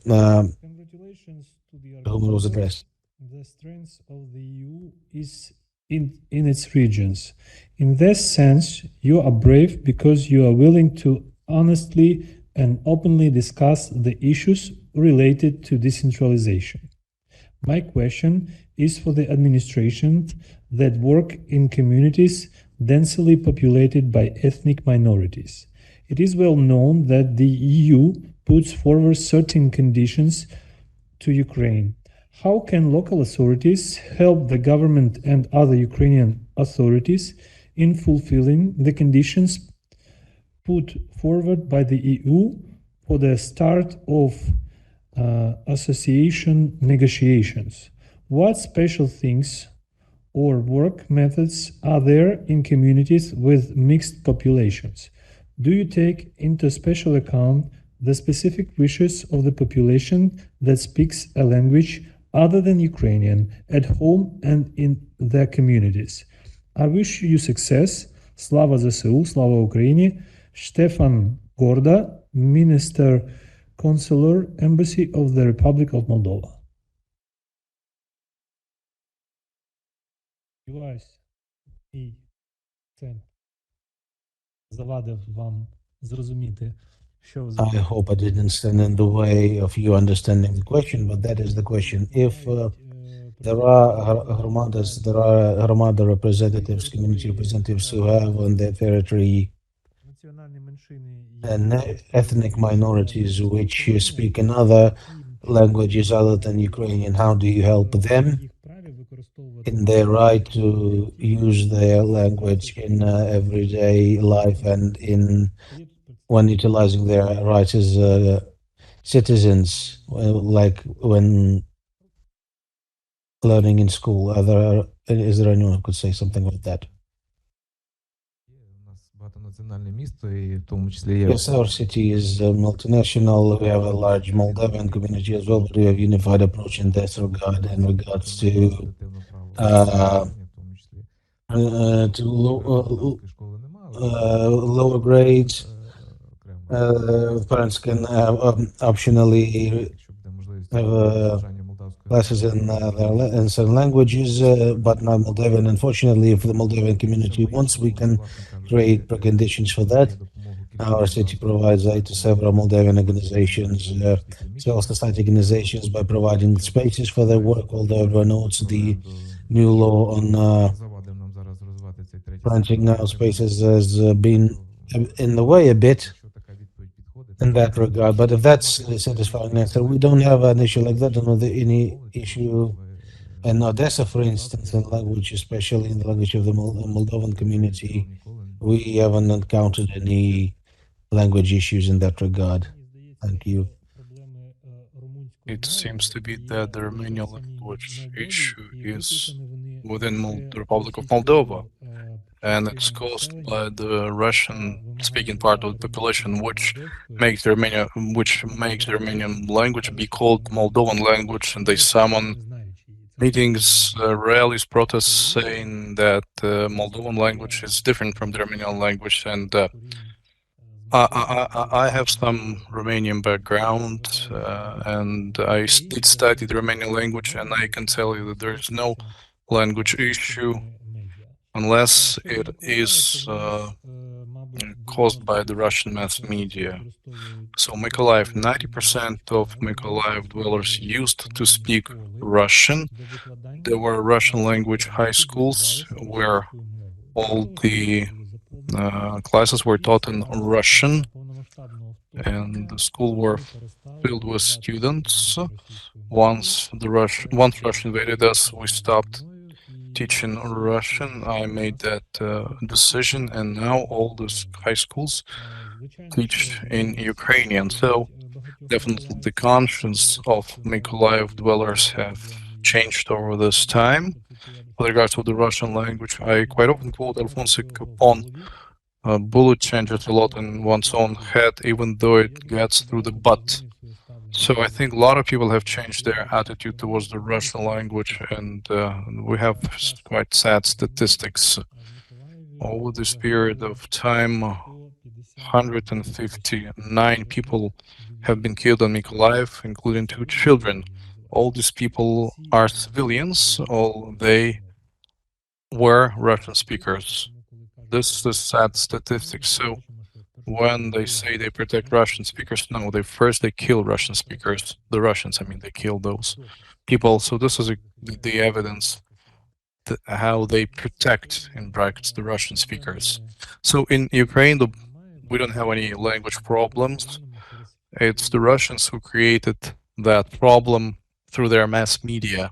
Congratulations to the whom it was organizers. addressed. The strength of the EU is in its regions. In this sense, you are brave because you are willing to honestly and openly discuss the issues related to decentralization. My question is for the administrations that work in communities densely populated by ethnic minorities. It is well known that the EU puts forward certain conditions to Ukraine. How can local authorities help the government and other Ukrainian authorities in fulfilling the conditions put forward by the EU for the start of association negotiations? What special things or work methods are there in communities with mixed populations? Do you take into special account the specific wishes of the population that speaks a language other than Ukrainian at home and in their communities? I wish you success. Slava ЗСУ, Slava Ukraini. Stefan Gorda, Minister, Consular, Embassy of the Republic of Moldova. Сподіваюсь, мій акцент завадив вам зрозуміти, що ви I hope I didn't stand in the way of you understanding the question, but that is the question. If there are Hromada representatives, community representatives who have on their territory національні меншини and ethnic minorities which speak another languages other than Ukrainian, how do you help them їх праві використовувати in their right to use their language in everyday life and in when utilizing their rights as citizens, like when learning in school? Is there anyone who could say something about that? У нас багатонаціональне місто, і в тому числі є Yes, our city is multinational. We have a large Moldovan community as well, but we have unified approach in this regard in regards to адміністративне право, в тому числі. Української школи немає, але lower grades. окремо. Parents can optionally Якщо буде можливість have бажання молдавської classes in certain languages, but not Moldovan. Unfortunately, if the Moldovan community wants, we can create preconditions for that. Our city provides aid to several Moldovan organizations, civil society organizations, by providing spaces for their work, although everyone knows the new law on завадив нам зараз розвивати цей третій renting сектор. out spaces has been in the way a bit Якщо така відповідь підходить, in that regard. But if that's the satisfying answer, we don't have an issue like that. Don't have any issue in Odessa, for instance, in language, especially in the language of the Moldovan community. We haven't encountered any language issues in that regard. Thank you. It seems to be that the Romanian language issue is within the Republic of Moldova, and it's caused by the Russian-speaking part of the population, which makes the Romanian language be called Moldovan language, and they summon meetings, rallies, protests, saying that Moldovan language is different from the Romanian language. And I have some Romanian background, and I did study the Romanian language, and I can tell you that there is no language issue unless it is caused by the Russian mass media. So Mykolaiv, 90% of Mykolaiv dwellers used to speak Russian. There were Russian language high schools where all the classes were taught in Russian, and the school were filled with students. Once Russia invaded us, we stopped teaching Russian. I made that decision, and now all those high schools teach in Ukrainian. So definitely the conscience of Mykolaiv dwellers have changed over this time. With regards to the Russian language, I quite often quote Alphonse Capon, bullet changes a lot in one's own head, even though it gets through the butt. So I think a lot of people have changed their attitude towards the Russian language, and we have quite sad statistics. Over this period of time, 159 people have been killed in Mykolaiv, including 2 children. All these people are civilians, all they were Russian speakers. This is a sad statistic. So when they say they protect Russian speakers, no, they kill Russian speakers. The Russians, I mean, they kill those people. So this is the evidence how they protect, in brackets, the Russian speakers. So in Ukraine, we don't have any language problems. It's the Russians who created that problem through their mass media.